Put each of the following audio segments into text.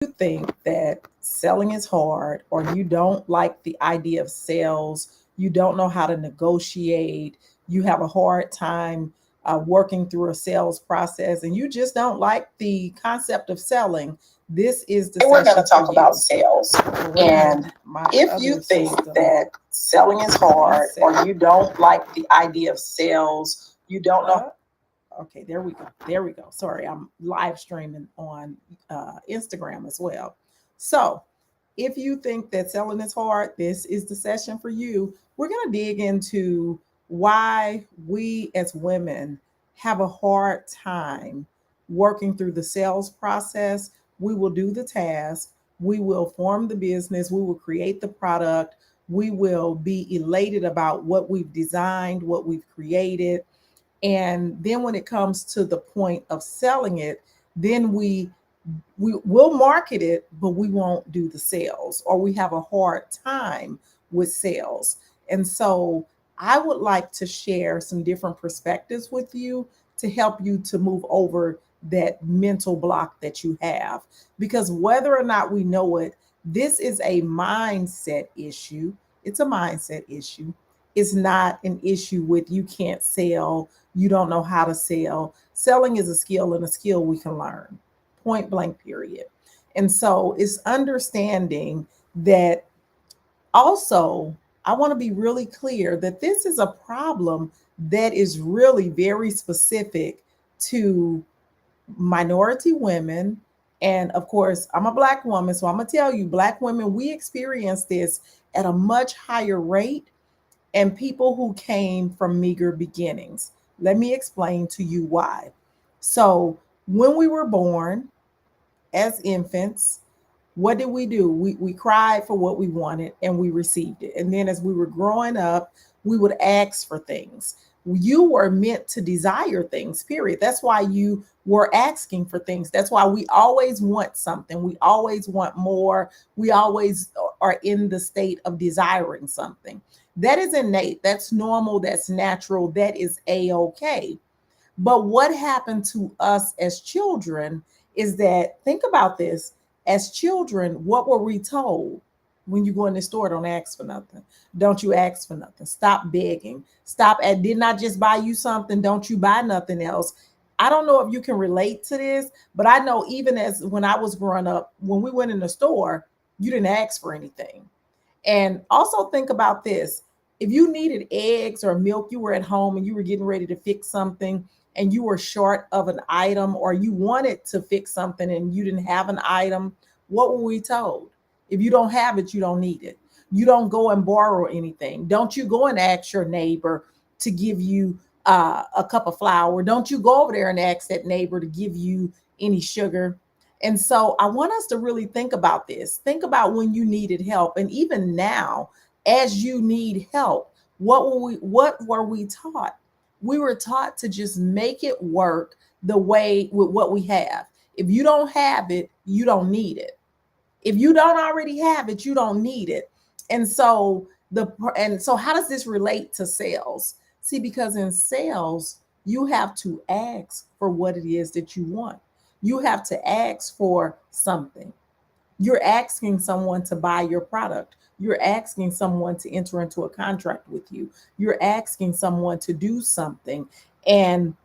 you think that selling is hard or you don't like the idea of sales, you don't know how to negotiate, you have a hard time working through a sales process, and you just don't like the concept of selling, this is the And we're going session to for talk about you. sales. Okay, wait a And minute. My if you other think system. that selling is One hard or second. you don't like the idea of sales, you don't know. Okay, there we go. There we go. Sorry, I'm live streaming on Instagram as well. So, if you think that selling is hard, this is the session for you. We're going to dig into why we as women have a hard time working through the sales process. We will do the task, we will form the business, we will create the product, we will be elated about what we've designed, what we've created, and then when it comes to the point of selling it, then we will market it, but we won't do the sales, or we have a hard time with sales. And so I would like to share some different perspectives with you to help you to move over that mental block that you have. Because whether or not we know it, this is a mindset issue. It's a mindset issue. It's not an issue with you can't sell, you don't know how to sell. Selling is a skill, and a skill we can learn, point blank, period. And so it's understanding that. Also, I want to be really clear that this is a problem that is really very specific to minority women. And of course, I'm a Black woman, so I'm going to tell you, Black women, we experience this at a much higher rate, and people who came from meager beginnings. Let me explain to you why. So, when we were born as infants, what did we do? We cried for what we wanted and we received it. And then as we were growing up, we would ask for things. You were meant to desire things, period. That's why you were asking for things. That's why we always want something. We always want more. We always are in the state of desiring something. That is innate. That's normal. That's natural. That is a okay. But what happened to us as children is that, think about this, as children, what were we told? When you go in the store, don't ask for nothing. Don't you ask for nothing. Stop begging. Stop at, did not just buy you something, don't you buy nothing else. I don't know if you can relate to this, but I know even as when I was growing up, when we went in the store, you didn't ask for anything. And also think about this. If you needed eggs or milk, you were at home and you were getting ready to fix something and you were short of an item, or you wanted to fix something and you didn't have an item, what were we told? If you don't have it, you don't need it. You don't go and borrow anything. Don't you go and ask your neighbor to give you a cup of flour. Don't you go over there and ask that neighbor to give you any sugar. And so I want us to really think about this. Think about when you needed help. And even now, as you need help, what were we taught? We were taught to just make it work the way with what we have. If you don't have it, you don't need it. If you don't already have it, you don't need it. And so how does this relate to sales? See, because in sales, you have to ask for what it is that you want. You have to ask for something. You're asking someone to buy your product. You're asking someone to enter into a contract with you. You're asking someone to do something. And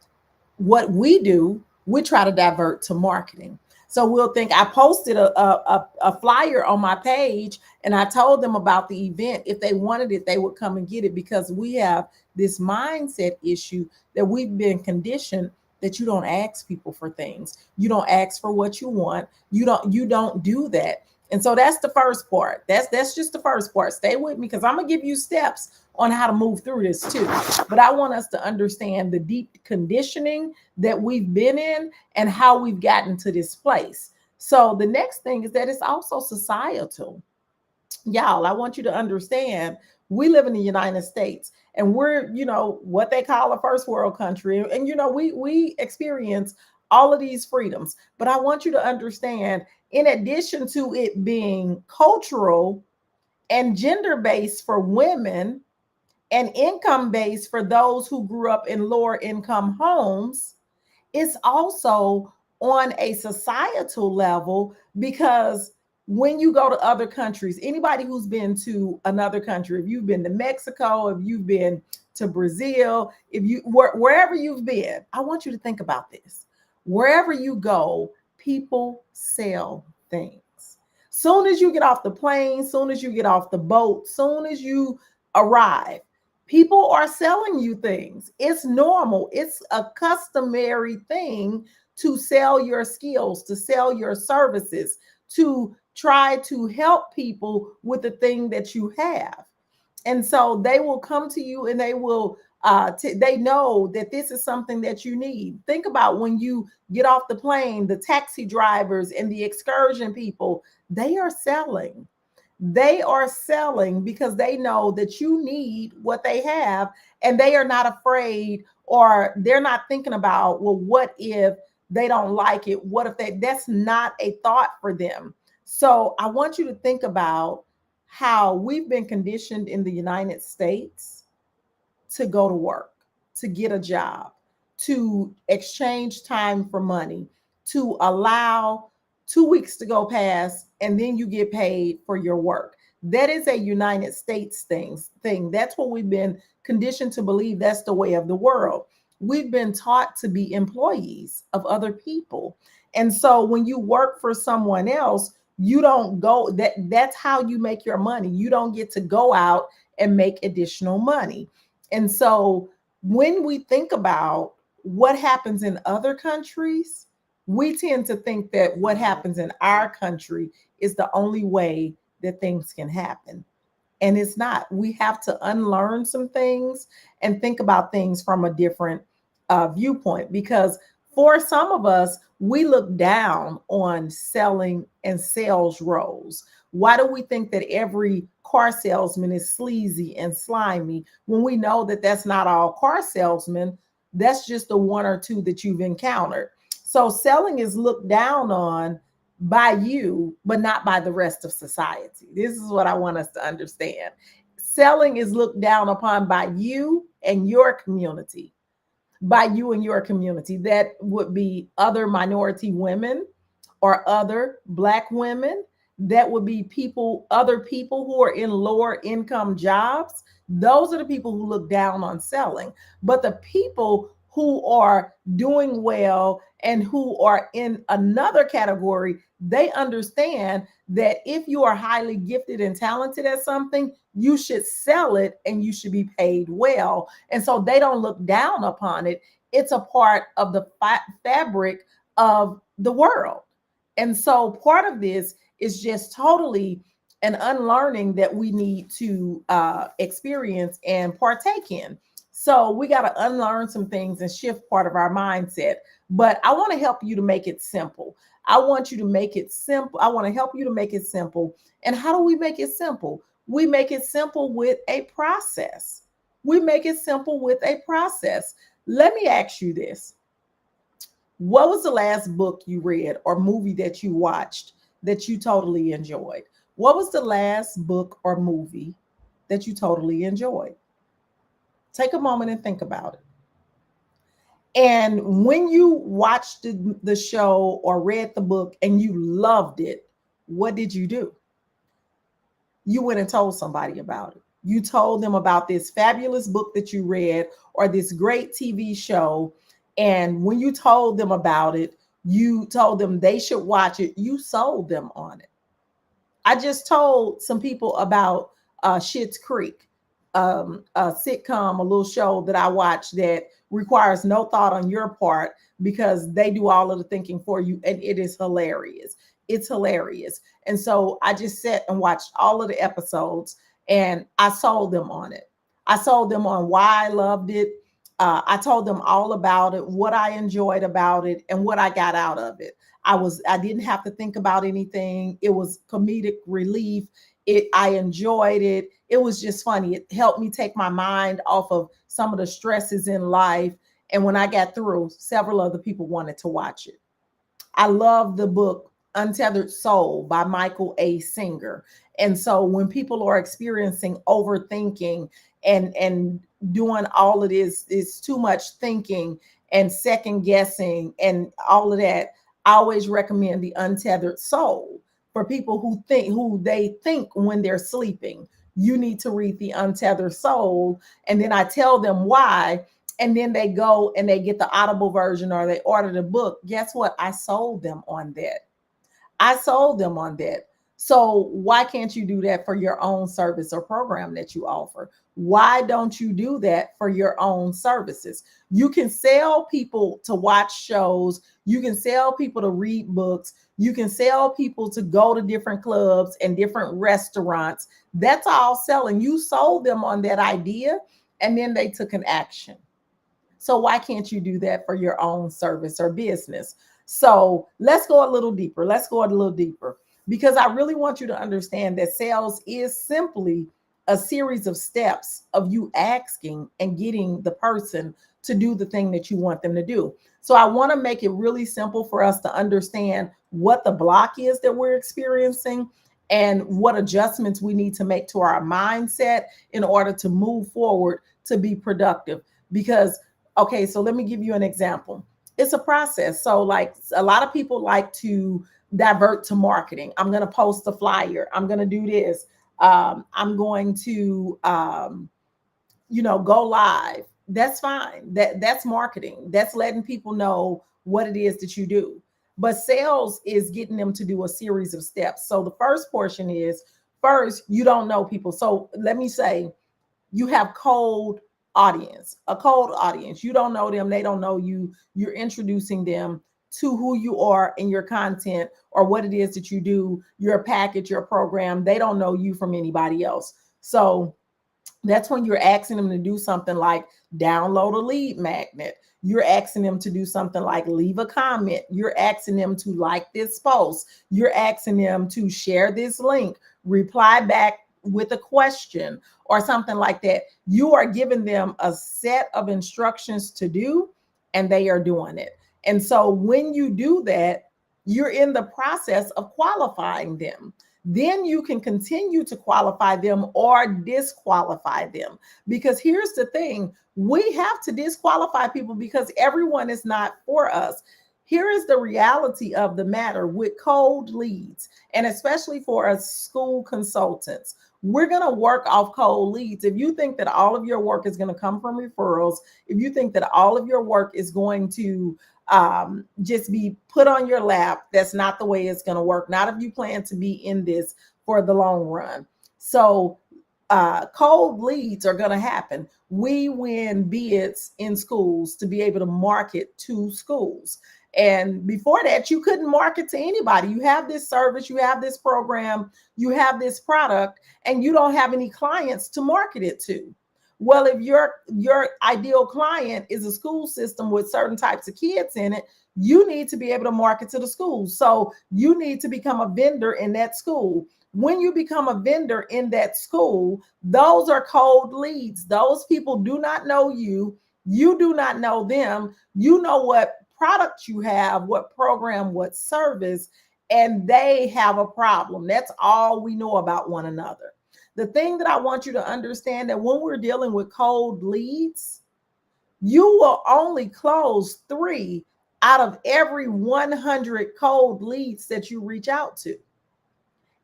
what we do, we try to divert to marketing. So we'll think I posted a flyer on my page and I told them about the event. If they wanted it, they would come and get it, because we have this mindset issue that we've been conditioned that you don't ask people for things. You don't ask for what you want. You don't do that. And so that's the first part. That's just the first part. Stay with me, because I'm gonna give you steps on how to move through this too. But I want us to understand the deep conditioning that we've been in and how we've gotten to this place. So the next thing is that it's also societal. Y'all, I want you to understand we live in the United States, and we're, what they call a first world country. And we experience all of these freedoms. But I want you to understand, in addition to it being cultural and gender based for women, and income based for those who grew up in lower income homes, it's also on a societal level, because when you go to other countries, anybody who's been to another country, if you've been to Mexico, if you've been to Brazil, if you wherever you've been, I want you to think about this. Wherever you go, people sell things. Soon as you get off the plane, soon as you get off the boat, soon as you arrive, people are selling you things. It's normal. It's a customary thing to sell your skills, to sell your services, to try to help people with the thing that you have. And so they will come to you and they will they know that this is something that you need. Think about when you get off the plane, the taxi drivers and the excursion people, they are selling. They are selling because they know that you need what they have, and they are not afraid, or they're not thinking about, well, what if they don't like it? What if that's not a thought for them? So I want you to think about how we've been conditioned in the United States to go to work, to get a job, to exchange time for money, to allow 2 weeks to go past and then you get paid for your work. That is a United States thing. That's what we've been conditioned to believe. That's the way of the world. We've been taught to be employees of other people. And so when you work for someone else, you don't go, that's how you make your money. You don't get to go out and make additional money. And so when we think about what happens in other countries, we tend to think that what happens in our country is the only way that things can happen. And it's not. We have to unlearn some things and think about things from a different viewpoint, because for some of us, we look down on selling and sales roles. Why do we think that every car salesman is sleazy and slimy when we know that that's not all car salesmen? That's just the one or two that you've encountered. So selling is looked down on by you, but not by the rest of society. This is what I want us to understand. Selling is looked down upon by you and your community, by you and your community. That would be other minority women or other Black women. That would be people, other people who are in lower income jobs. Those are the people who look down on selling. But the people who are doing well and who are in another category, they understand that if you are highly gifted and talented at something, you should sell it and you should be paid well. And so they don't look down upon it. It's a part of the fabric of the world. And so part of this is just totally an unlearning that we need to experience and partake in. So we got to unlearn some things and shift part of our mindset. But I want to help you to make it simple. I want you to make it simple. I want to help you to make it simple. And how do we make it simple? We make it simple with a process. We make it simple with a process. Let me ask you this. What was the last book you read or movie that you watched that you totally enjoyed? What was the last book or movie that you totally enjoyed? Take a moment and think about it. And when you watched the show or read the book and you loved it, what did you do? You went and told somebody about it. You told them about this fabulous book that you read or this great TV show. And when you told them about it, you told them they should watch it. You sold them on it. I just told some people about Schitt's Creek, a sitcom, a little show that I watch that requires no thought on your part because they do all of the thinking for you, and it is hilarious. It's hilarious. And so I just sat and watched all of the episodes, and I sold them on it. I sold them on why I loved it. I told them all about it, what I enjoyed about it, and what I got out of it. I didn't have to think about anything. It was comedic relief. I enjoyed it. It was just funny. It helped me take my mind off of some of the stresses in life. And when I got through, several other people wanted to watch it. I love the book Untethered Soul by Michael A. Singer. And so when people are experiencing overthinking and doing all of this is too much thinking and second guessing and all of that, I always recommend the Untethered Soul for people who they think when they're sleeping. You need to read the Untethered Soul, and then I tell them why, and then they go and they get the Audible version or they order the book. Guess what? I sold them on that. I sold them on that. So why can't you do that for your own service or program that you offer? Why don't you do that for your own services? You can sell people to watch shows. You can sell people to read books. You can sell people to go to different clubs and different restaurants. That's all selling. You sold them on that idea and then they took an action. So why can't you do that for your own service or business? So let's go a little deeper. Let's go a little deeper because I really want you to understand that sales is simply a series of steps of you asking and getting the person to do the thing that you want them to do. So I want to make it really simple for us to understand what the block is that we're experiencing and what adjustments we need to make to our mindset in order to move forward to be productive. Because okay, so let me give you an example. It's a process. So, like a lot of people like to divert to marketing. I'm going to post a flyer. I'm going to do this. I'm going to, go live. That's fine. That's marketing. That's letting people know what it is that you do. But sales is getting them to do a series of steps. So the first portion is first, you don't know people. So let me say, you have a cold audience. You don't know them, they don't know you. You're introducing them to who you are in your content or what it is that you do, your package, your program. They don't know you from anybody else. So that's when you're asking them to do something like download a lead magnet. You're asking them to do something like leave a comment. You're asking them to like this post. You're asking them to share this link, reply back with a question or something like that. You are giving them a set of instructions to do, and they are doing it. And so when you do that, you're in the process of qualifying them. Then you can continue to qualify them or disqualify them. Because here's the thing, we have to disqualify people because everyone is not for us. Here is the reality of the matter with cold leads, and especially for us school consultants. We're going to work off cold leads. If you think that all of your work is going to come from referrals, if you think that all of your work is going to just be put on your lap, that's not the way it's going to work. Not if you plan to be in this for the long run. So cold leads are going to happen. We win bids in schools to be able to market to schools. And before that, you couldn't market to anybody. You have this service, you have this program, you have this product, and you don't have any clients to market it to. Well, if your ideal client is a school system with certain types of kids in it, you need to be able to market to the schools. So you need to become a vendor in that school. When you become a vendor in that school, those are cold leads. Those people do not know you. You do not know them. You know what product you have, what program, what service, and they have a problem. That's all we know about one another. The thing that I want you to understand that when we're dealing with cold leads, you will only close 3 out of every 100 cold leads that you reach out to.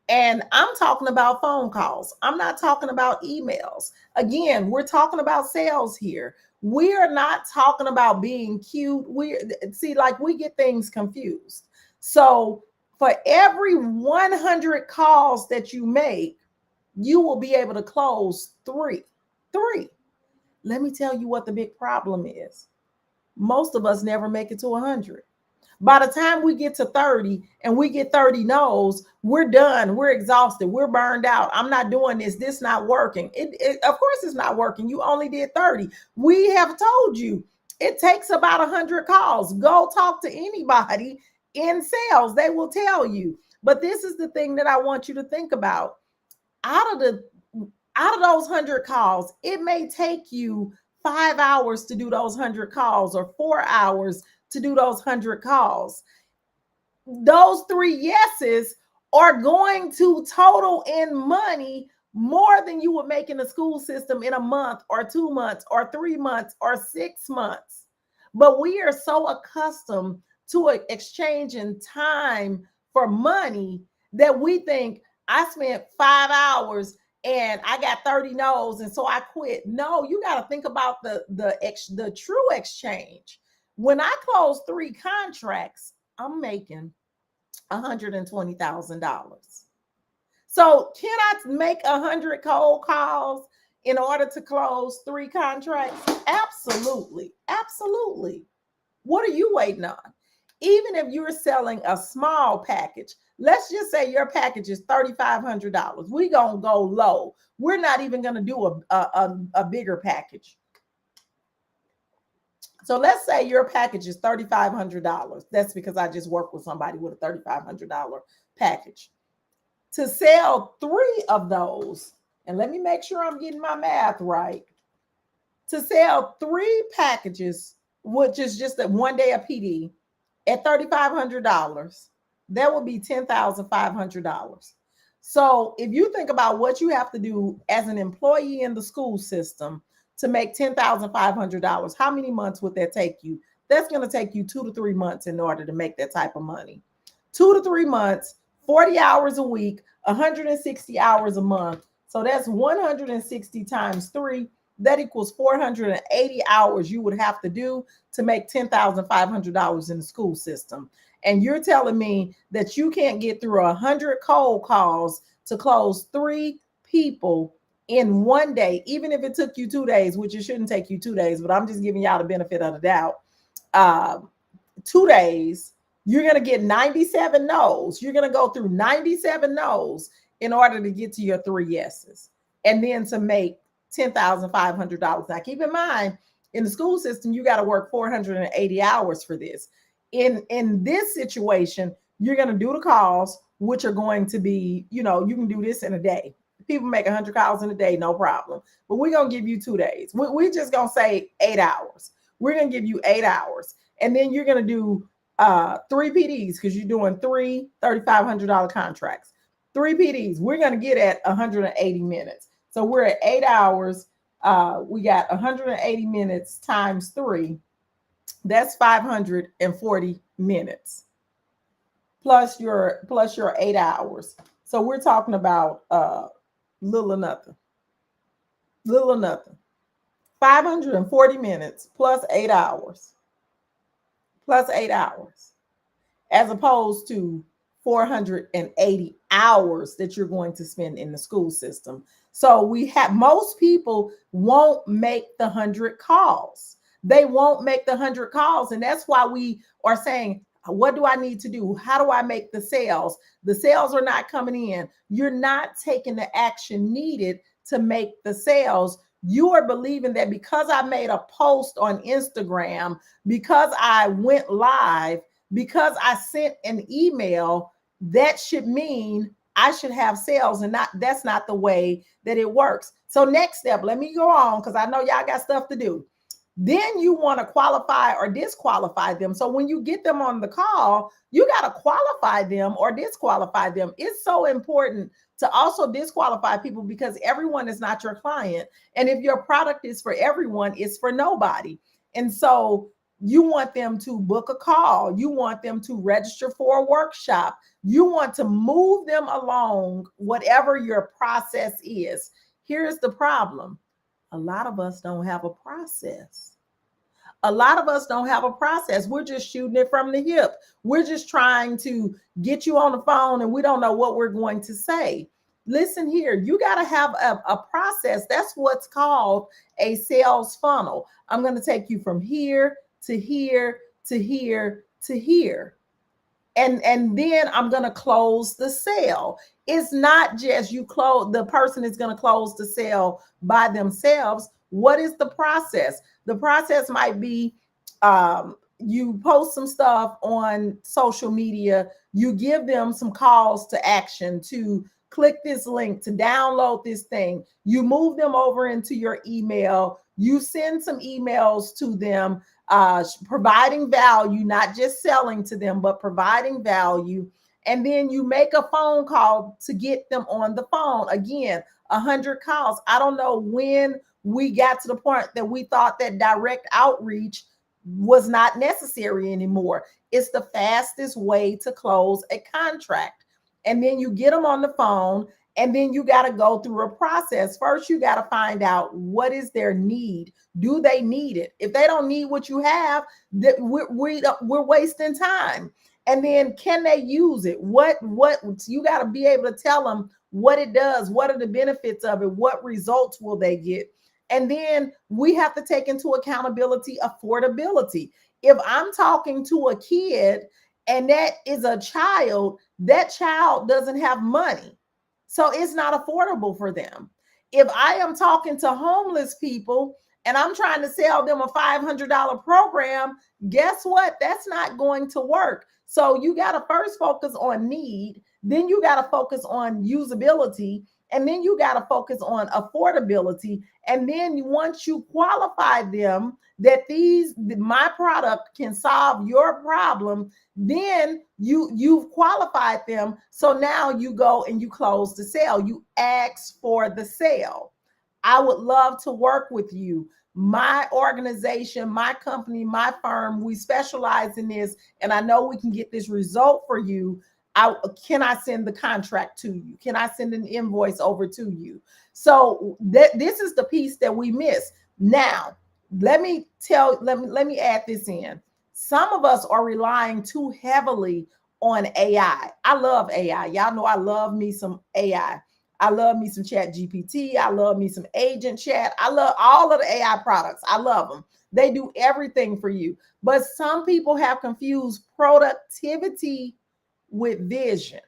And I'm talking about phone calls. I'm not talking about emails. Again, we're talking about sales here. We are not talking about being cute. We see, like, we get things confused. So for every 100 calls that you make, you will be able to close 3. 3. Let me tell you what the big problem is. Most of us never make it to 100. By the time we get to 30 and we get 30 no's, we're done. We're exhausted. We're burned out. I'm not doing this. This not working. Of course it's not working. You only did 30. We have told you it takes about 100 calls. Go talk to anybody in sales. They will tell you. But this is the thing that I want you to think about. Out of the out of those 100 calls, it may take you 5 hours to do those 100 calls or 4 hours to do those 100 calls. Those 3 yeses are going to total in money more than you would make in the school system in a month or 2 months or 3 months or 6 months. But we are so accustomed to exchanging time for money that we think I spent 5 hours and I got 30 no's and so I quit. No, you got to think about the true exchange. When I close 3 contracts, I'm making $120,000. So can I make 100 cold calls in order to close 3 contracts? Absolutely. Absolutely. What are you waiting on? Even if you're selling a small package, let's just say your package is $3,500. We're going to go low. We're not even going to do a bigger package. So let's say your package is $3,500. That's because I just worked with somebody with a $3,500 package. To sell 3 of those, and let me make sure I'm getting my math right. To sell 3 packages, which is just a 1 day of PD, at $3,500, that would be $10,500. So if you think about what you have to do as an employee in the school system to make $10,500, how many months would that take you? That's going to take you 2 to 3 months in order to make that type of money. 2 to 3 months, 40 hours a week, 160 hours a month. So that's 160 times 3. That equals 480 hours you would have to do to make $10,500 in the school system. And you're telling me that you can't get through 100 cold calls to close 3 people in 1 day, even if it took you 2 days, which it shouldn't take you 2 days, but I'm just giving y'all the benefit of the doubt. 2 days, you're going to get 97 no's. You're going to go through 97 no's in order to get to your 3 yeses. And then to make $10,500. Now, keep in mind, in the school system, you got to work 480 hours for this. In this situation, you're going to do the calls, which are going to be, you can do this in a day. People make 100 calls in a day, no problem. But we're going to give you 2 days. We're just going to say 8 hours. We're going to give you 8 hours. And then you're going to do 3 PDs because you're doing 3 $3,500 contracts. 3 PDs. We're going to get at 180 minutes. So we're at 8 hours. We got 180 minutes times 3. That's 540 minutes plus your 8 hours. So we're talking about little or nothing. 540 minutes plus 8 hours. As opposed to 480 hours that you're going to spend in the school system. So most people won't make the 100 calls. They won't make the 100 calls. And that's why we are saying, what do I need to do? How do I make the sales? The sales are not coming in. You're not taking the action needed to make the sales. You are believing that because I made a post on Instagram, because I went live, because I sent an email, that should mean I should have sales, and that's not the way that it works. So next step, let me go on because I know y'all got stuff to do. Then you want to qualify or disqualify them. So when you get them on the call, you got to qualify them or disqualify them. It's so important to also disqualify people because everyone is not your client. And if your product is for everyone, it's for nobody. And so you want them to book a call. You want them to register for a workshop. You want to move them along, whatever your process is. Here's the problem. A lot of us don't have a process. We're just shooting it from the hip. We're just trying to get you on the phone and we don't know what we're going to say. Listen here, you got to have a process. That's what's called a sales funnel. I'm going to take you from here to here to here to here. And then I'm going to close the sale. It's not just the person is going to close the sale by themselves. What is the process? The process might be you post some stuff on social media. You give them some calls to action to click this link, to download this thing. You move them over into your email. You send some emails to them, providing value, not just selling to them, but providing value. And then you make a phone call to get them on the phone. Again, 100 calls. I don't know when we got to the point that we thought that direct outreach was not necessary anymore. It's the fastest way to close a contract. And then you get them on the phone, and then you got to go through a process. First, you got to find out what is their need. Do they need it? If they don't need what you have, that we're wasting time. And then can they use it? What you got to be able to tell them what it does, what are the benefits of it, what results will they get. And then we have to take into accountability affordability. If I'm talking to a kid and that is a child, that child doesn't have money. So it's not affordable for them. If I am talking to homeless people and I'm trying to sell them a $500 program, guess what? That's not going to work. So you got to first focus on need, then you got to focus on usability, and then you got to focus on affordability. And then once you qualify them that my product can solve your problem, then you've qualified them. So now you go and you close the sale. You ask for the sale. I would love to work with you. My organization, my company, my firm, we specialize in this, and I know we can get this result for you. Can I send the contract to you? Can I send an invoice over to you? So this is the piece that we miss. Now, let me add this in. Some of us are relying too heavily on AI. I love AI. Y'all know I love me some AI. I love me some Chat GPT. I love me some Agent Chat. I love all of the AI products. I love them. They do everything for you. But some people have confused productivity with vision.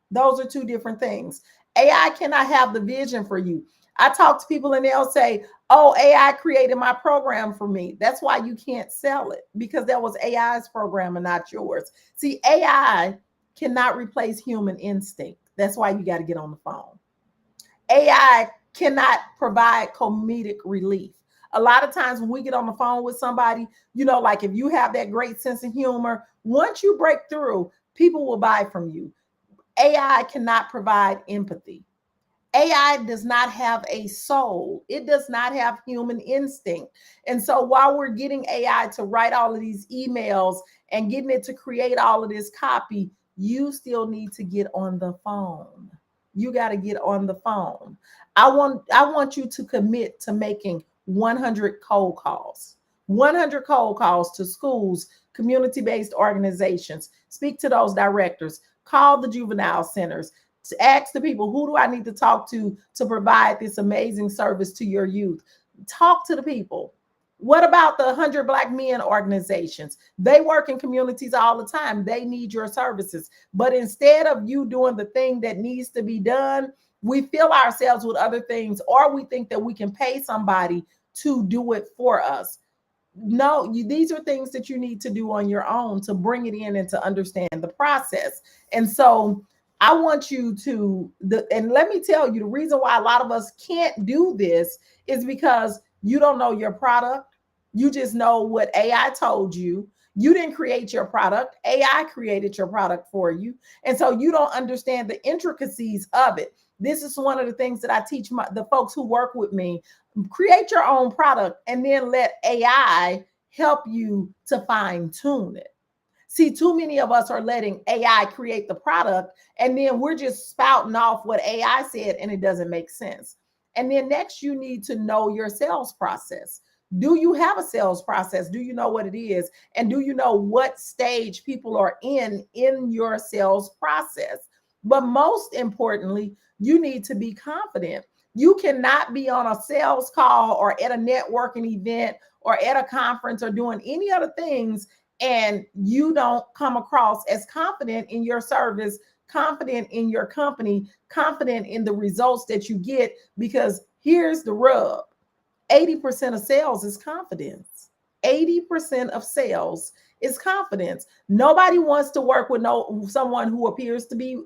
Those are two different things. AI cannot have the vision for you. I talk to people and they'll say, oh, AI created my program for me. That's why you can't sell it, because that was AI's program and not yours. See, AI cannot replace human instinct. That's why you got to get on the phone. AI cannot provide comedic relief. A lot of times when we get on the phone with somebody, like if you have that great sense of humor, once you break through, people will buy from you. AI cannot provide empathy. AI does not have a soul. It does not have human instinct. And so while we're getting AI to write all of these emails and getting it to create all of this copy, you still need to get on the phone. You got to get on the phone. I want you to commit to making 100 cold calls. 100 cold calls to schools, community-based organizations. Speak to those directors. Call the juvenile centers. To ask the people, who do I need to talk to provide this amazing service to your youth? Talk to the people. What about the 100 Black Men organizations? They work in communities all the time. They need your services. But instead of you doing the thing that needs to be done, we fill ourselves with other things, or we think that we can pay somebody to do it for us. No, these are things that you need to do on your own to bring it in and to understand the process. And so I want you to, and let me tell you, the reason why a lot of us can't do this is because you don't know your product. You just know what AI told you. You didn't create your product. AI created your product for you. And so you don't understand the intricacies of it. This is one of the things that I teach the folks who work with me. Create your own product and then let AI help you to fine tune it. See, too many of us are letting AI create the product, and then we're just spouting off what AI said, and it doesn't make sense. And then next, you need to know your sales process. Do you have a sales process? Do you know what it is? And do you know what stage people are in your sales process? But most importantly, you need to be confident. You cannot be on a sales call or at a networking event or at a conference or doing any other things, and you don't come across as confident in your service, confident in your company, confident in the results that you get. Because here's the rub: 80% of sales is confidence. 80% of sales is confidence. Nobody wants to work with someone who appears to be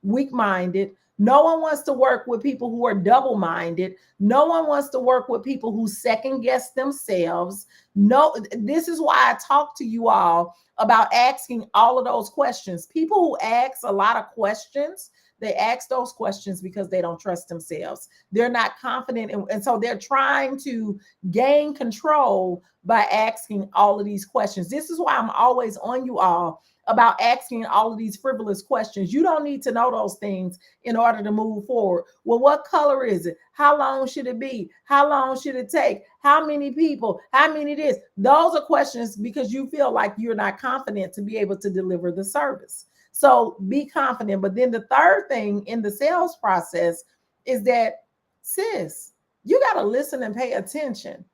weak-minded. No one wants to work with people who are double-minded. No one wants to work with people who second-guess themselves. No, this is why I talk to you all about asking all of those questions. People who ask a lot of questions, They ask those questions because they don't trust themselves. They're not confident. And so they're trying to gain control by asking all of these questions. This is why I'm always on you all about asking all of these frivolous questions. You don't need to know those things in order to move forward. Well, what color is it? How long should it be? How long should it take? How many people? How many this? Those are questions because you feel like you're not confident to be able to deliver the service. So be confident. But then the third thing in the sales process is that, sis, you got to listen and pay attention.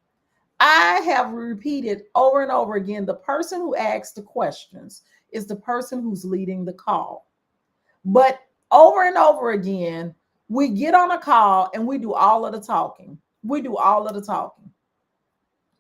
I have repeated over and over again, the person who asks the questions is the person who's leading the call. But over and over again, we get on a call and we do all of the talking. We do all of the talking.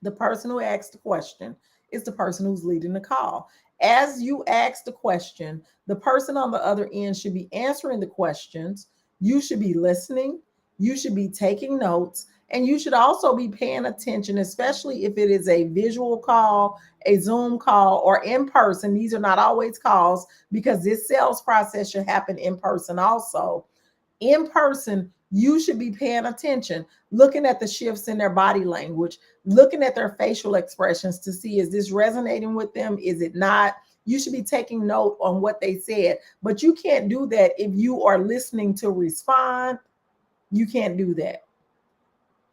The person who asks the question is the person who's leading the call. As you ask the question, the person on the other end should be answering the questions. You should be listening. You should be taking notes. And you should also be paying attention, especially if it is a visual call, a Zoom call, or in person. These are not always calls because this sales process should happen in person also. In person, you should be paying attention, looking at the shifts in their body language, looking at their facial expressions to see, is this resonating with them? Is it not? You should be taking note on what they said, but you can't do that if you are listening to respond. You can't do that.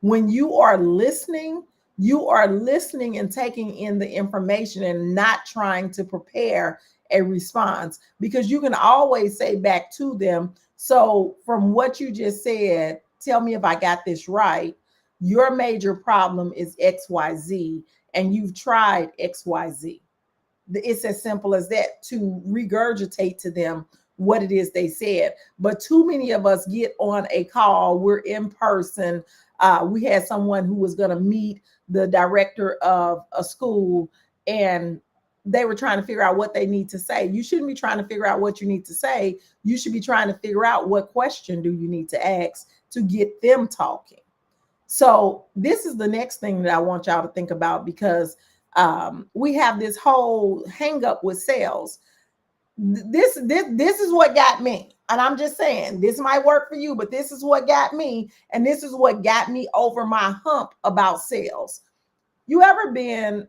When you are listening and taking in the information and not trying to prepare a response, because you can always say back to them, so from what you just said, tell me if I got this right. Your major problem is XYZ, and you've tried XYZ. It's as simple as that, to regurgitate to them what it is they said. But too many of us get on a call, we're in person. We had someone who was going to meet the director of a school, and they were trying to figure out what they need to say. You shouldn't be trying to figure out what you need to say. You should be trying to figure out what question do you need to ask to get them talking. So this is the next thing that I want y'all to think about, because we have this whole hang up with sales. This is what got me, and I'm just saying this might work for you, but this is what got me, and this is what got me over my hump about sales. You ever been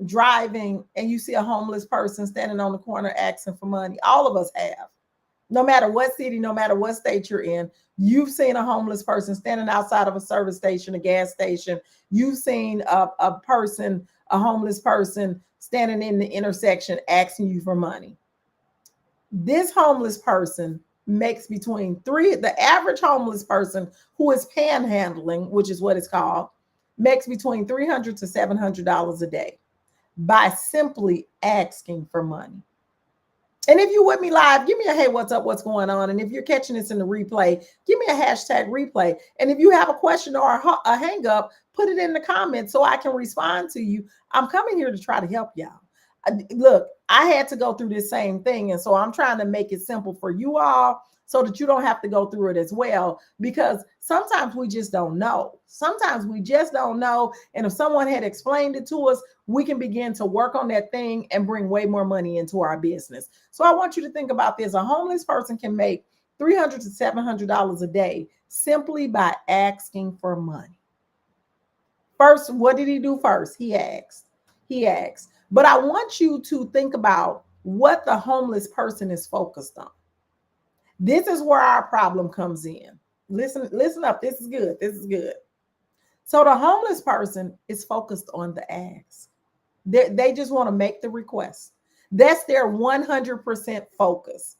driving and you see a homeless person standing on the corner asking for money? All of us have. No matter what city, no matter what state you're in, you've seen a homeless person standing outside of a service station, a gas station. You've seen a homeless person standing in the intersection asking you for money. This homeless person makes the average homeless person who is panhandling, which is what it's called, makes between $300 to $700 a day by simply asking for money. And if you're with me live, give me a hey, what's up, what's going on? And if you're catching this in the replay, give me a hashtag replay. And if you have a question or a hang up, put it in the comments so I can respond to you. I'm coming here to try to help y'all. Look, I had to go through this same thing. And so I'm trying to make it simple for you all so that you don't have to go through it as well, because sometimes we just don't know. Sometimes we just don't know. And if someone had explained it to us, we can begin to work on that thing and bring way more money into our business. So I want you to think about this. A homeless person can make $300 to $700 a day simply by asking for money. First, what did he do first? He asked. But I want you to think about what the homeless person is focused on. This is where our problem comes in. Listen up. This is good. So the homeless person is focused on the ask. They just want to make the request. That's their 100% focus.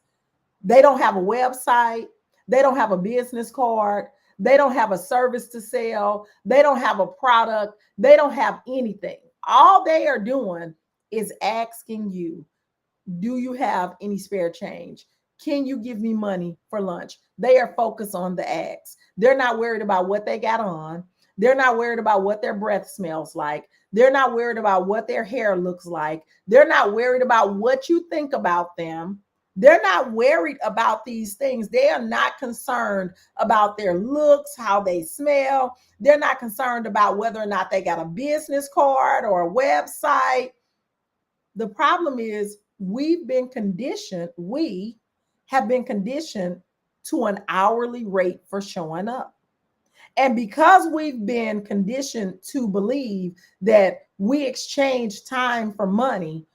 They don't have a website. They don't have a business card. They don't have a service to sell. They don't have a product. They don't have anything. All they are doing is asking you, do you have any spare change? Can you give me money for lunch? They are focused on the ask. They're not worried about what they got on. They're not worried about what their breath smells like. They're not worried about what their hair looks like. They're not worried about what you think about them. They're not worried about these things. They are not concerned about their looks, how they smell. They're not concerned about whether or not they got a business card or a website. The problem is we have been conditioned to an hourly rate for showing up. And because we've been conditioned to believe that we exchange time for money,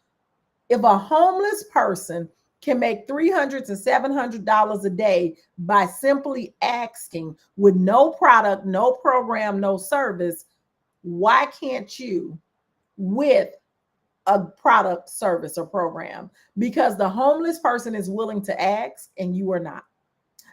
if a homeless person can make $300 to $700 a day by simply asking with no product, no program, no service, why can't you with a product, service, or program? Because the homeless person is willing to ask and you are not.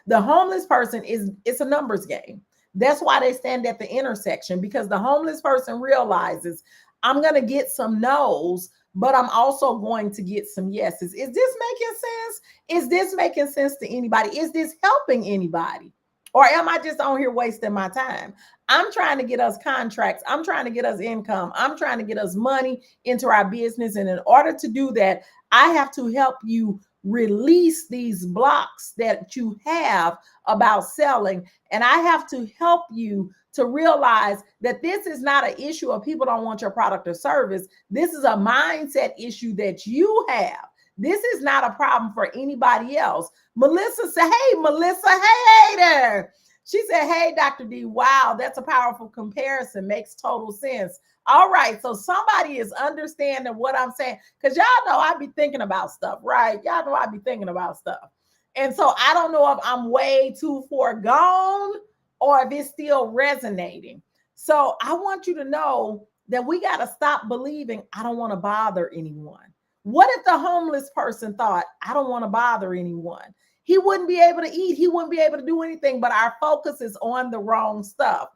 The homeless person it's a numbers game. That's why they stand at the intersection, because the homeless person realizes I'm going to get some no's, but I'm also going to get some yeses. Is this making sense? Is this making sense to anybody? Is this helping anybody? Or am I just on here wasting my time? I'm trying to get us contracts. I'm trying to get us income. I'm trying to get us money into our business. And in order to do that, I have to help you release these blocks that you have about selling. And I have to help you to realize that this is not an issue of people don't want your product or service. This is a mindset issue that you have. This is not a problem for anybody else. Melissa said, hey, Melissa, hey there. She said, hey, Dr. D, wow, that's a powerful comparison. Makes total sense. All right, so somebody is understanding what I'm saying, because y'all know I be thinking about stuff, right? Y'all know I be thinking about stuff. And so I don't know if I'm way too far gone or if it's still resonating. So I want you to know that we got to stop believing I don't want to bother anyone. What if the homeless person thought, I don't want to bother anyone? He wouldn't be able to eat. He wouldn't be able to do anything, but our focus is on the wrong stuff.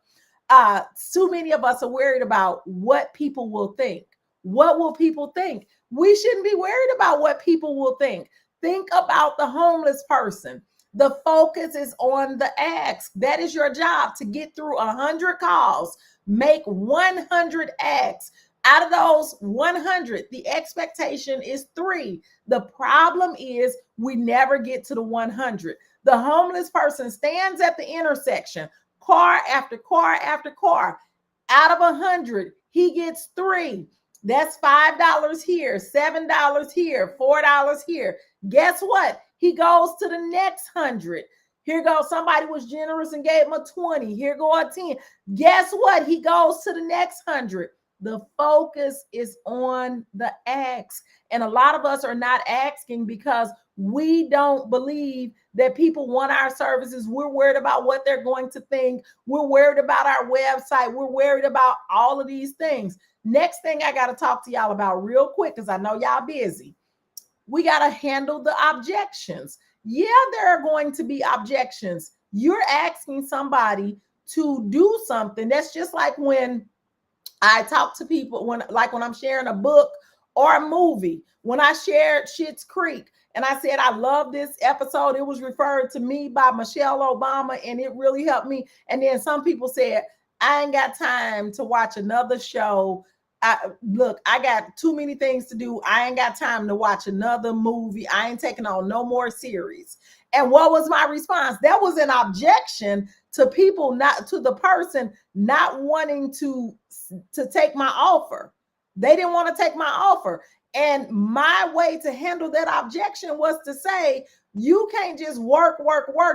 Too many of us are worried about what people will think. What will people think? We shouldn't be worried about what people will think. Think about the homeless person. The focus is on the ask. That is your job, to get through 100 calls, make 100 asks. Out of those 100, the expectation is 3. The problem is we never get to the 100. The homeless person stands at the intersection, car after car after car. Out of 100, he gets 3. That's $5 here, $7 here, $4 here. Guess what? He goes to the next 100. Here goes, somebody was generous and gave him a 20. Here go a 10. Guess what? He goes to the next 100. The focus is on the ask. And a lot of us are not asking because we don't believe that people want our services. We're worried about what they're going to think. We're worried about our website. We're worried about all of these things. Next thing I got to talk to y'all about real quick, because I know y'all busy. We got to handle the objections. Yeah, there are going to be objections. You're asking somebody to do something. That's just like when I talk to people when I'm sharing a book or a movie. When I shared Schitt's Creek and I said, I love this episode, it was referred to me by Michelle Obama and it really helped me. And then some people said, I ain't got time to watch another show. I got too many things to do. I ain't got time to watch another movie. I ain't taking on no more series. And what was my response? That was an objection to people, not to the person not wanting to take my offer. They didn't want to take my offer. And my way to handle that objection was to say, you can't just work.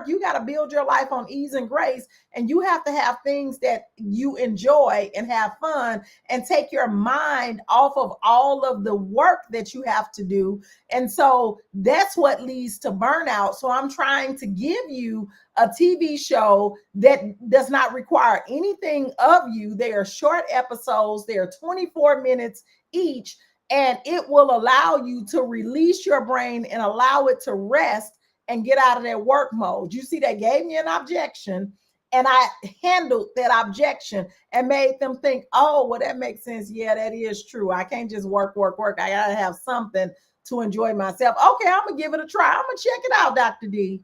You got to build your life on ease and grace. And you have to have things that you enjoy and have fun and take your mind off of all of the work that you have to do. And so that's what leads to burnout. So I'm trying to give you a TV show that does not require anything of you. They are short episodes. They are 24 minutes each. And it will allow you to release your brain and allow it to rest and get out of that work mode. You see, they gave me an objection and I handled that objection and made them think, oh, well, that makes sense. Yeah, that is true. I can't just work. I got to have something to enjoy myself. Okay, I'm going to give it a try. I'm going to check it out, Dr. D.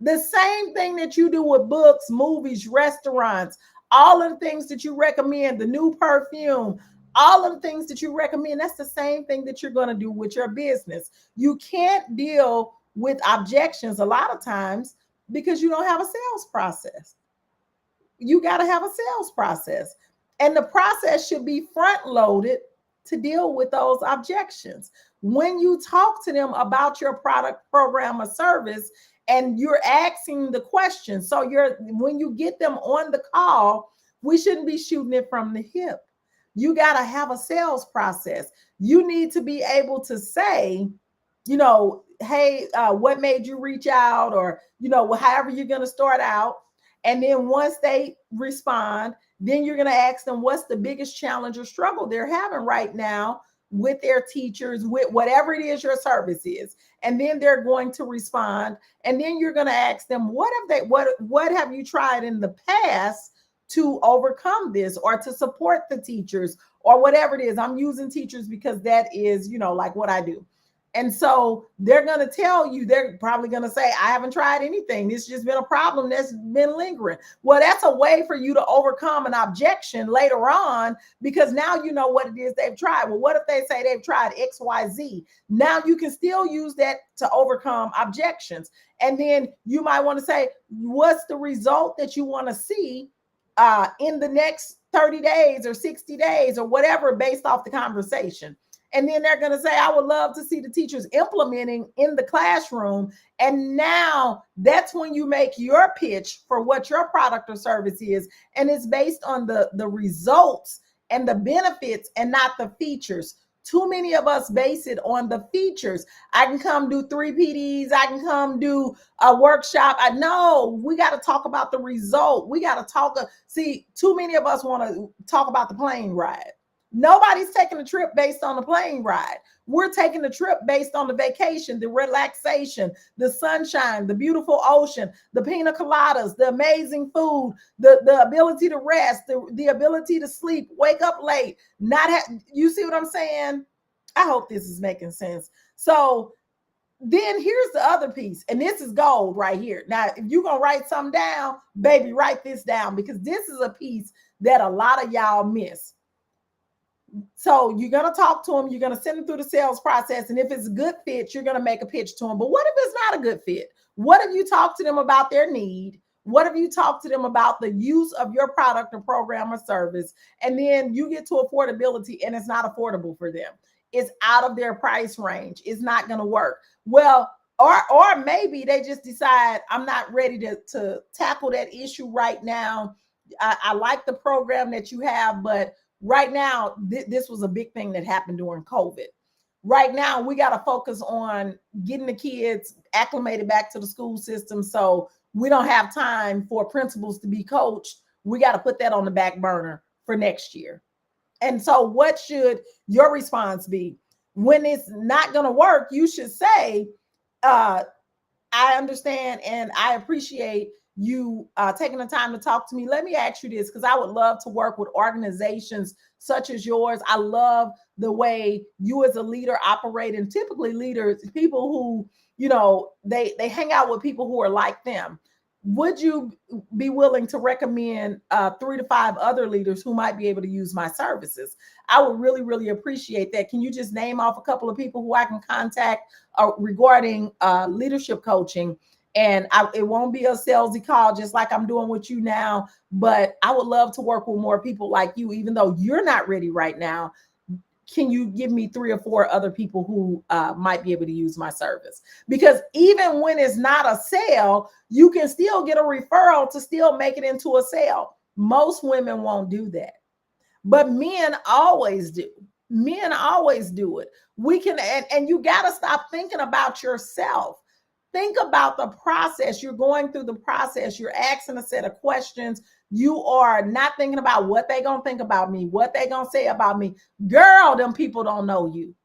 The same thing that you do with books, movies, restaurants, all of the things that you recommend, the new perfume, all of the things that you recommend, that's the same thing that you're going to do with your business. You can't deal with objections a lot of times because you don't have a sales process. You got to have a sales process. And the process should be front loaded to deal with those objections. When you talk to them about your product, program, or service, and you're asking the question. So when you get them on the call, we shouldn't be shooting it from the hip. You got to have a sales process. You need to be able to say, hey, what made you reach out, or, however you're going to start out. And then once they respond, then you're going to ask them what's the biggest challenge or struggle they're having right now with their teachers, with whatever it is your service is. And then they're going to respond. And then you're going to ask them, what have you tried in the past to overcome this, or to support the teachers, or whatever it is. I'm using teachers because that is, like what I do. And so they're going to tell you, they're probably going to say, I haven't tried anything. This has just been a problem that's been lingering. Well, that's a way for you to overcome an objection later on, because now you know what it is they've tried. Well, what if they say they've tried X, Y, Z? Now you can still use that to overcome objections. And then you might want to say, what's the result that you want to see in the next 30 days or 60 days or whatever, based off the conversation. And then they're going to say, I would love to see the teachers implementing in the classroom. And now that's when you make your pitch for what your product or service is. And it's based on the results and the benefits and not the features. Too many of us base it on the features. I can come do 3 PDs. I can come do a workshop. I know we got to talk about the result. We got to see, too many of us want to talk about the plane ride. Nobody's taking a trip based on the plane ride. We're taking the trip based on the vacation, the relaxation, the sunshine, the beautiful ocean, the pina coladas, the amazing food, the ability to rest, the ability to sleep, wake up late, you see what I'm saying? I hope this is making sense. So then here's the other piece, and this is gold right here. Now, if you're going to write something down, baby, write this down, because this is a piece that a lot of y'all miss. So you're going to talk to them. You're going to send them through the sales process. And if it's a good fit, you're going to make a pitch to them. But what if it's not a good fit? What if you talk to them about their need? What if you talk to them about the use of your product or program or service? And then you get to affordability and it's not affordable for them. It's out of their price range. It's not going to work. Well, or maybe they just decide, I'm not ready to tackle that issue right now. I like the program that you have, but right now, this was a big thing that happened during COVID. Right now, we got to focus on getting the kids acclimated back to the school system. So we don't have time for principals to be coached. We got to put that on the back burner for next year. And so what should your response be? When it's not going to work, you should say, I understand and I appreciate you taking the time to talk to me. Let me ask you this, because I would love to work with organizations such as yours. I love the way you as a leader operate, and typically leaders, people who, they hang out with people who are like them. Would you be willing to recommend 3 to 5 other leaders who might be able to use my services? I would really, really appreciate that. Can you just name off a couple of people who I can contact regarding leadership coaching? And it won't be a salesy call, just like I'm doing with you now, but I would love to work with more people like you, even though you're not ready right now. Can you give me 3 or 4 other people who might be able to use my service? Because even when it's not a sale, you can still get a referral to still make it into a sale. Most women won't do that, but men always do. Men always do it. We can, and you got to stop thinking about yourself. Think about the process. You're going through the process. You're asking a set of questions. You are not thinking about what they're going to think about me, what they're going to say about me. Girl, them people don't know you.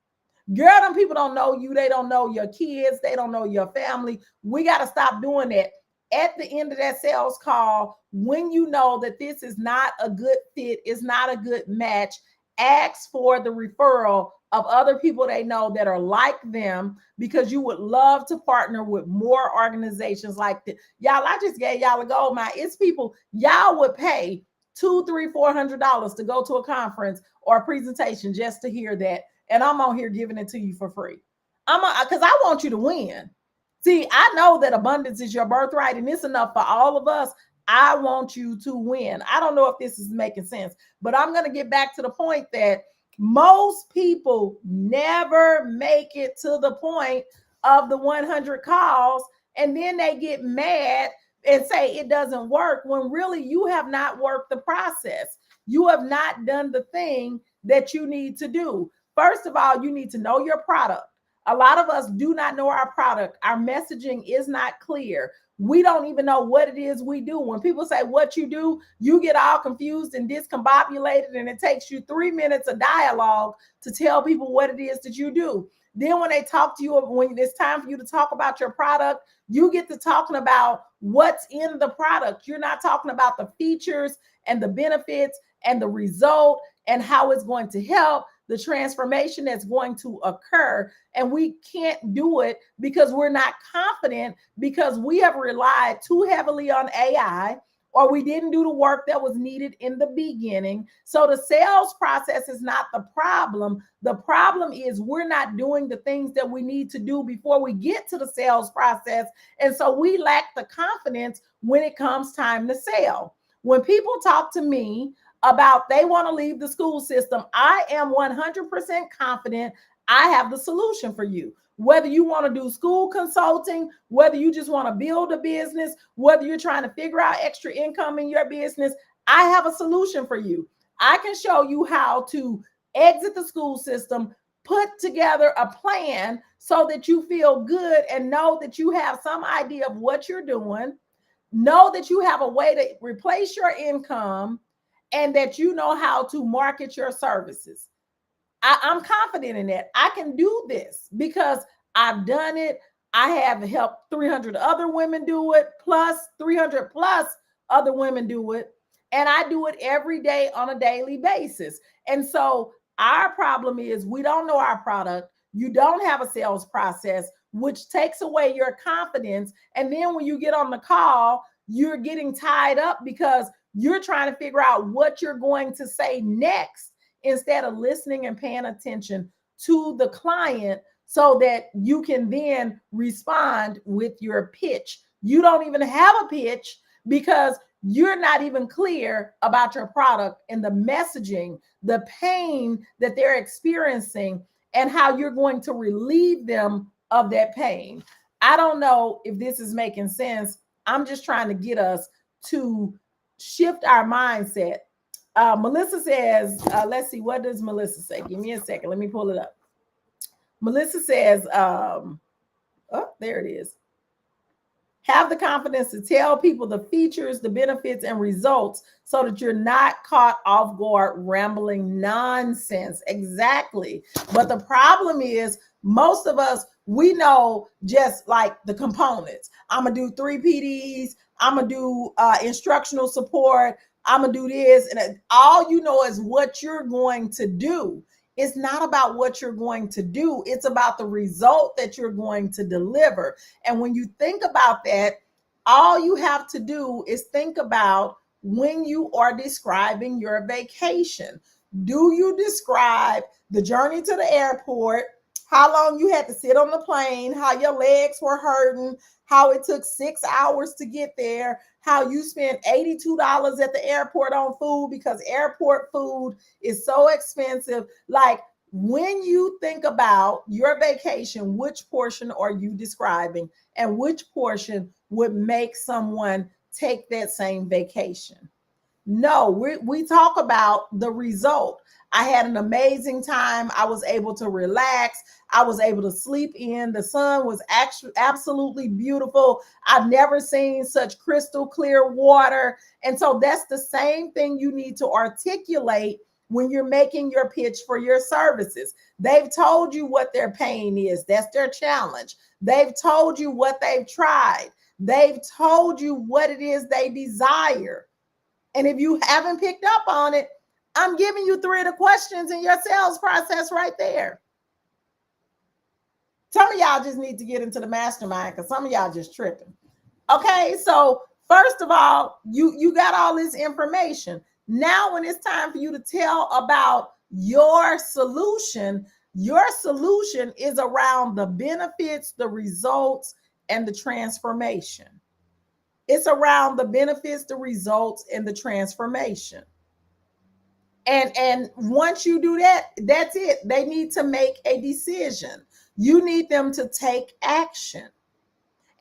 Girl, them people don't know you. They don't know your kids. They don't know your family. We got to stop doing that. At the end of that sales call, when you know that this is not a good fit, it's not a good match, ask for the referral of other people they know that are like them, because you would love to partner with more organizations like this. Y'all, I just gave y'all a gold mine. It's people y'all would pay $200, $300, $400 to go to a conference or a presentation just to hear that. And I'm on here giving it to you for free. Because I want you to win. See, I know that abundance is your birthright, and it's enough for all of us. I want you to win. I don't know if this is making sense, but I'm going to get back to the point that most people never make it to the point of the 100 calls, and then they get mad and say it doesn't work when really you have not worked the process. You have not done the thing that you need to do. First of all, you need to know your product. A lot of us do not know our product. Our messaging is not clear. We don't even know what it is we do. When people say what you do, you get all confused and discombobulated, and it takes you 3 minutes of dialogue to tell people what it is that you do. Then when they talk to you, when it's time for you to talk about your product, you get to talking about what's in the product. You're not talking about the features and the benefits and the result and how it's going to help, the transformation that's going to occur. And we can't do it because we're not confident, because we have relied too heavily on AI, or we didn't do the work that was needed in the beginning. So the sales process is not the problem. The problem is we're not doing the things that we need to do before we get to the sales process. And so we lack the confidence when it comes time to sell. When people talk to me about they want to leave the school system, I am 100% confident I have the solution for you. Whether you want to do school consulting, whether you just want to build a business, whether you're trying to figure out extra income in your business, I have a solution for you. I can show you how to exit the school system, put together a plan so that you feel good and know that you have some idea of what you're doing, know that you have a way to replace your income, and that you know how to market your services. I'm confident in that. I can do this because I've done it. I have helped 300 other women do it, plus 300 plus other women do it. And I do it every day on a daily basis. And so our problem is we don't know our product. You don't have a sales process, which takes away your confidence. And then when you get on the call, you're getting tied up because you're trying to figure out what you're going to say next instead of listening and paying attention to the client so that you can then respond with your pitch. You don't even have a pitch because you're not even clear about your product and the messaging, the pain that they're experiencing, and how you're going to relieve them of that pain. I don't know if this is making sense. I'm just trying to get us to shift our mindset. Melissa says, let's see, what does Melissa say? Give me a second. Let me pull it up. Melissa says, oh, there it is. Have the confidence to tell people the features, the benefits, and results so that you're not caught off guard rambling nonsense. Exactly. But the problem is most of us, we know just like the components. I'm going to do 3 PDs. I'm going to do instructional support. I'm going to do this. And all you know is what you're going to do. It's not about what you're going to do. It's about the result that you're going to deliver. And when you think about that, all you have to do is think about when you are describing your vacation. Do you describe the journey to the airport, how long you had to sit on the plane, how your legs were hurting, how it took 6 hours to get there, how you spent $82 at the airport on food because airport food is so expensive? Like, when you think about your vacation, which portion are you describing, and which portion would make someone take that same vacation? No, we talk about the result. I had an amazing time. I was able to relax. I was able to sleep in. The sun was actually absolutely beautiful. I've never seen such crystal clear water. And so that's the same thing you need to articulate when you're making your pitch for your services. They've told you what their pain is. That's their challenge. They've told you what they've tried. They've told you what it is they desire. And if you haven't picked up on it, I'm giving you 3 of the questions in your sales process right there. Some of y'all just need to get into the mastermind because some of y'all just tripping. Okay, so first of all, you got all this information. Now, when it's time for you to tell about your solution is around the benefits, the results, and the transformation. It's around the benefits, the results, and the transformation. And once you do that, that's it. They need to make a decision. You need them to take action.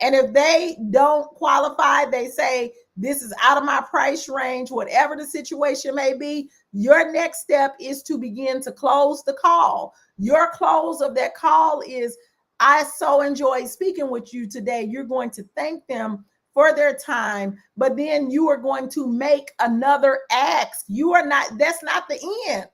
And if they don't qualify, they say, this is out of my price range, whatever the situation may be, your next step is to begin to close the call. Your close of that call is, I so enjoyed speaking with you today. You're going to thank them for their time, but then you are going to make another ask. That's not the end.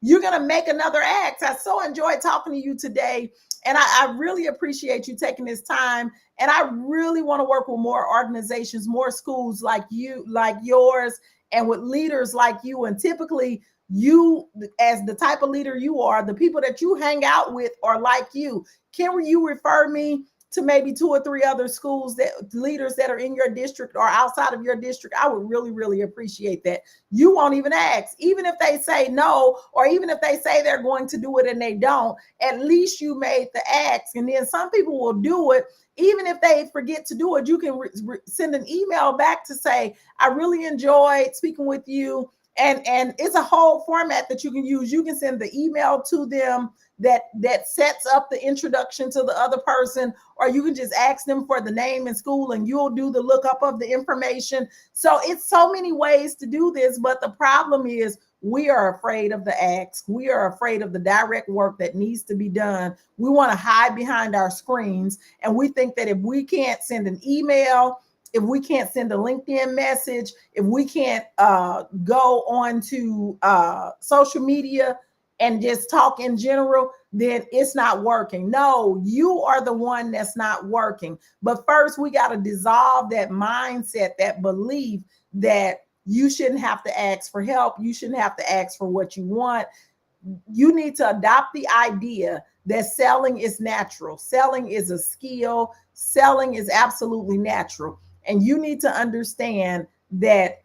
You're going to make another ask. I so enjoyed talking to you today. And I really appreciate you taking this time. And I really want to work with more organizations, more schools like you, like yours, and with leaders like you. And typically, you, as the type of leader you are, the people that you hang out with are like you. Can you refer me to maybe 2 or 3 other schools, that leaders that are in your district or outside of your district? I would really, really appreciate that. You won't even ask, even if they say no, or even if they say they're going to do it and they don't, at least you made the ask. And then some people will do it. Even if they forget to do it, you can send an email back to say, I really enjoyed speaking with you. And it's a whole format that you can use. You can send the email to them that sets up the introduction to the other person, or you can just ask them for the name and school and you'll do the lookup of the information. So it's so many ways to do this, but the problem is we are afraid of the ask. We are afraid of the direct work that needs to be done. We want to hide behind our screens, and we think that if we can't send an email, if we can't send a LinkedIn message, if we can't go on to social media and just talk in general, then it's not working. No, you are the one that's not working. But first, we got to dissolve that mindset, that belief that you shouldn't have to ask for help. You shouldn't have to ask for what you want. You need to adopt the idea that selling is natural. Selling is a skill. Selling is absolutely natural. And you need to understand that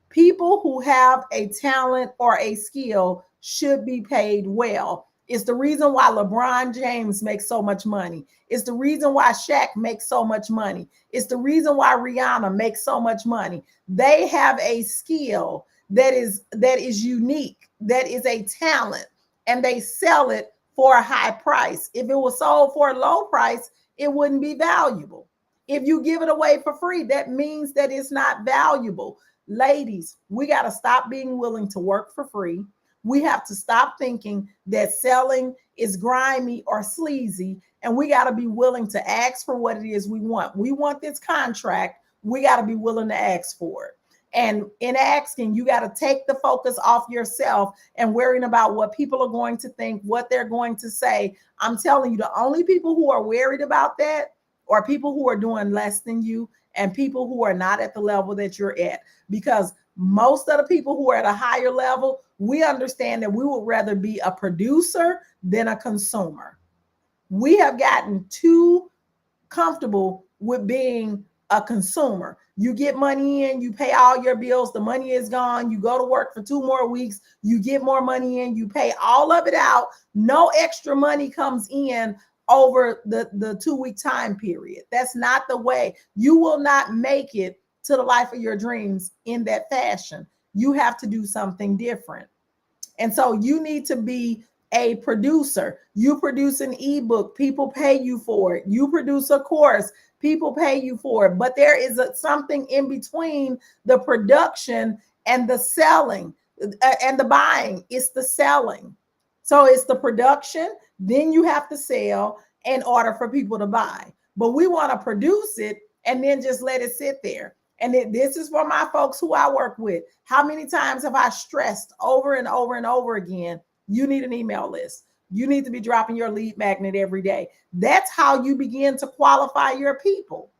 people who have a talent or a skill should be paid well. It's the reason why LeBron James makes so much money. It's the reason why Shaq makes so much money. It's the reason why Rihanna makes so much money. They have a skill that is unique, that is a talent, and they sell it for a high price. If it was sold for a low price, it wouldn't be valuable. If you give it away for free, that means that it's not valuable. Ladies, we got to stop being willing to work for free. We have to stop thinking that selling is grimy or sleazy, and we got to be willing to ask for what it is we want. We want this contract. We got to be willing to ask for it. And in asking, you got to take the focus off yourself and worrying about what people are going to think, what they're going to say. I'm telling you, the only people who are worried about that are people who are doing less than you and people who are not at the level that you're at. Because most of the people who are at a higher level, we understand that we would rather be a producer than a consumer. We have gotten too comfortable with being a consumer. You get money in, you pay all your bills, the money is gone, you go to work for 2 more weeks, you get more money in, you pay all of it out, no extra money comes in over the 2-week time period. That's not the way. You will not make it to the life of your dreams in that fashion. You have to do something different. And so you need to be a producer. You produce an ebook, people pay you for it. You produce a course, people pay you for it. But there is something in between the production and the selling and the buying. It's the selling. So it's the production, then you have to sell in order for people to buy. But we want to produce it and then just let it sit there. And this is for my folks who I work with. How many times have I stressed over and over and over again? You need an email list. You need to be dropping your lead magnet every day. That's how you begin to qualify your people.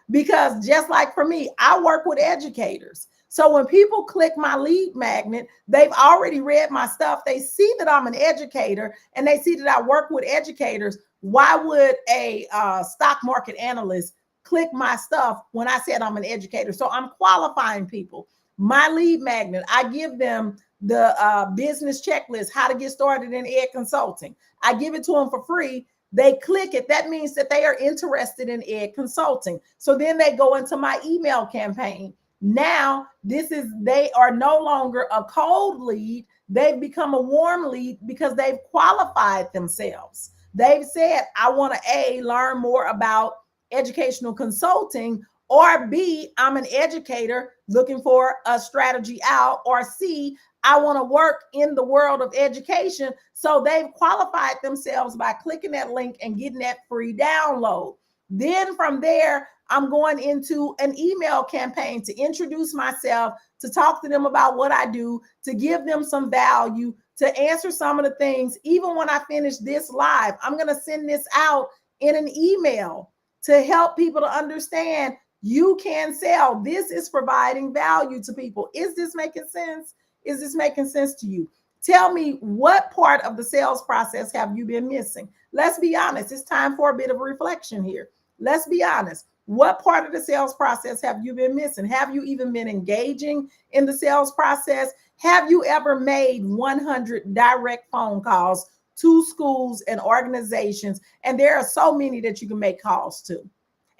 Because just like for me, I work with educators. So when people click my lead magnet, they've already read my stuff. They see that I'm an educator and they see that I work with educators. Why would a stock market analyst click my stuff when I said I'm an educator? So I'm qualifying people. My lead magnet, I give them the business checklist, how to get started in ed consulting. I give it to them for free. They click it. That means that they are interested in ed consulting. So then they go into my email campaign. Now, they are no longer a cold lead. They've become a warm lead because they've qualified themselves. They've said, I want to learn more about educational consulting, or B, I'm an educator looking for a strategy out, or C, I want to work in the world of education. So they've qualified themselves by clicking that link and getting that free download. Then from there, I'm going into an email campaign to introduce myself, to talk to them about what I do, to give them some value, to answer some of the things. Even when I finish this live, I'm going to send this out in an email to help people to understand you can sell. This is providing value to people. Is this making sense? Is this making sense to you? Tell me, what part of the sales process have you been missing? Let's be honest. It's time for a bit of reflection here. Let's be honest. What part of the sales process have you been missing? Have you even been engaging in the sales process? Have you ever made 100 direct phone calls to schools and organizations? And there are so many that you can make calls to.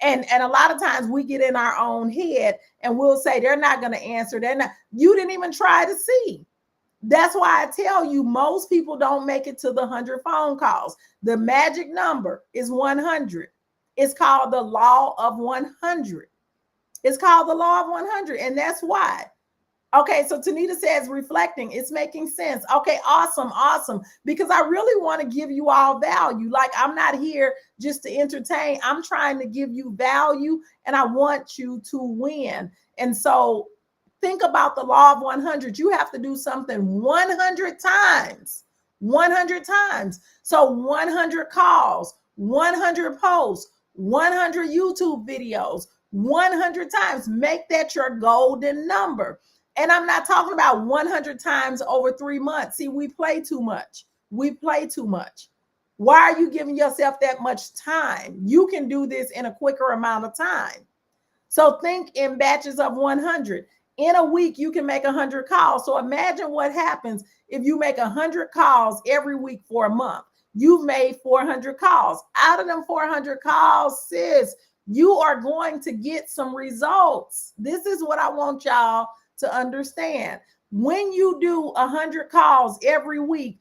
And a lot of times we get in our own head and we'll say they're not going to answer. They're not. You didn't even try to see. That's why I tell you, most people don't make it to the 100 phone calls. The magic number is 100. It's called the law of 100. It's called the law of 100. And that's why. Okay, so Tanita says reflecting, it's making sense. Okay, awesome. Because I really want to give you all value. Like, I'm not here just to entertain. I'm trying to give you value, and I want you to win. And so think about the law of 100. You have to do something 100 times. 100 times. So 100 calls, 100 posts, 100 YouTube videos, 100 times. Make that your golden number. And I'm not talking about 100 times over 3 months. See, we play too much. Why are you giving yourself that much time? You can do this in a quicker amount of time. So think in batches of 100. In a week, you can make 100 calls. So imagine what happens if you make 100 calls every week for a month. You've made 400 calls. Out of them 400 calls, sis, you are going to get some results. This is what I want y'all to understand. When you do 100 calls every week,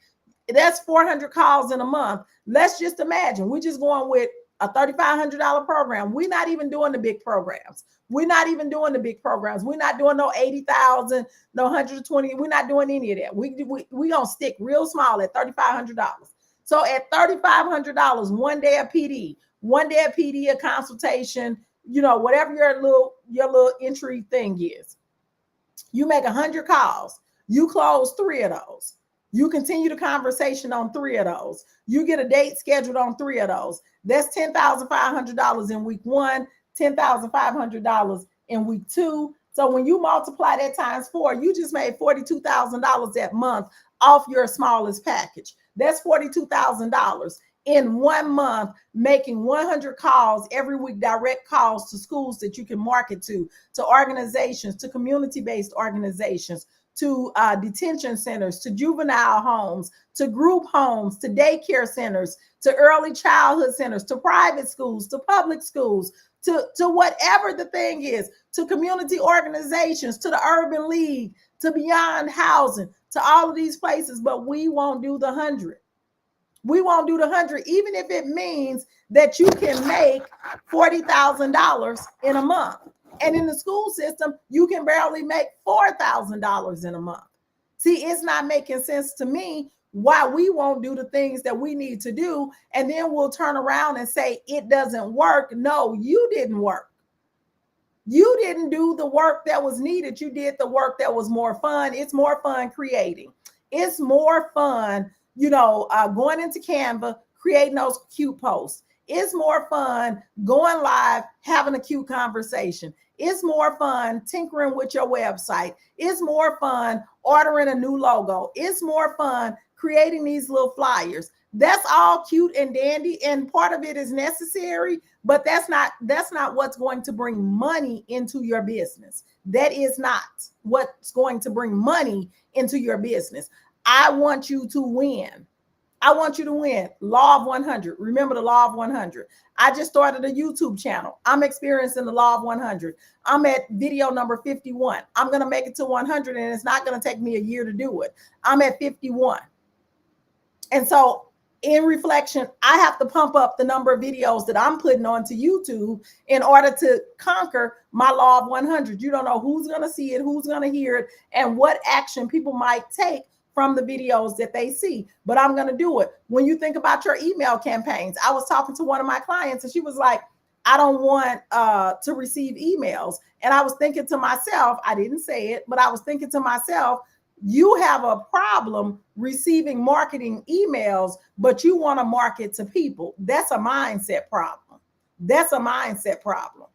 that's 400 calls in a month. Let's just imagine we're just going with a $3,500 program. We're not even doing the big programs. We're not doing no 80,000, no 120. We're not doing any of that. We gonna stick real small at $3,500. So at $3,500, 1 day of PD, 1 day of PD, a consultation, whatever your little entry thing is. You make 100 calls. You close 3 of those. You continue the conversation on 3 of those. You get a date scheduled on 3 of those. That's $10,500 in week 1, $10,500 in week 2. So when you multiply that times 4, you just made $42,000 that month off your smallest package. That's $42,000 in 1 month, making 100 calls every week, direct calls to schools that you can market to organizations, to community-based organizations, to detention centers, to juvenile homes, to group homes, to daycare centers, to early childhood centers, to private schools, to public schools, to whatever the thing is, to community organizations, to the Urban League, to Beyond Housing, to all of these places. But we won't do the 100. We won't do the 100, even if it means that you can make $40,000 in a month. And in the school system, you can barely make $4,000 in a month. See, it's not making sense to me why we won't do the things that we need to do. And then we'll turn around and say, it doesn't work. No, you didn't work. You didn't do the work that was needed. You did the work that was more fun. It's more fun creating. It's more fun, going into Canva, creating those cute posts. It's more fun going live, having a cute conversation. It's more fun tinkering with your website. It's more fun ordering a new logo. It's more fun creating these little flyers. That's all cute and dandy, and part of it is necessary, but that's not what's going to bring money into your business. That is not what's going to bring money into your business. I want you to win. I want you to win. Law of 100. Remember the law of 100. I just started a YouTube channel. I'm experiencing the law of 100. I'm at video number 51. I'm going to make it to 100, and it's not going to take me a year to do it. I'm at 51. And so in reflection, I have to pump up the number of videos that I'm putting onto YouTube in order to conquer my law of 100. You don't know who's going to see it, who's going to hear it, and what action people might take from the videos that they see. But I'm going to do it. When you think about your email campaigns, I was talking to one of my clients and she was like, I don't want to receive emails. And I was thinking to myself, I didn't say it, but I was thinking to myself, you have a problem receiving marketing emails, but you want to market to people. That's a mindset problem. That's a mindset problem.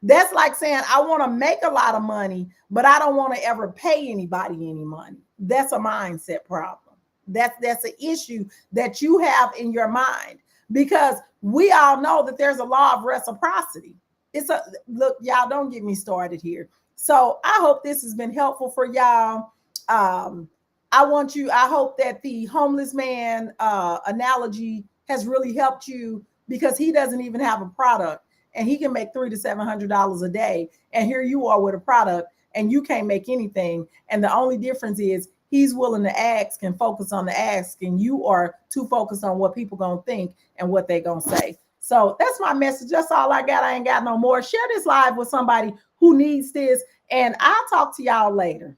That's like saying, I want to make a lot of money, but I don't want to ever pay anybody any money. That's a mindset problem. That's an issue that you have in your mind, because we all know that there's a law of reciprocity. Look, y'all, don't get me started here. So I hope this has been helpful for y'all. I hope that the homeless man analogy has really helped you, because he doesn't even have a product and he can make $300 to $700 a day. And here you are with a product and you can't make anything. And the only difference is he's willing to ask and focus on the ask, and you are too focused on what people gonna think and what they gonna say. So that's my message. That's all I got. I ain't got no more. Share this live with somebody who needs this, and I'll talk to y'all later.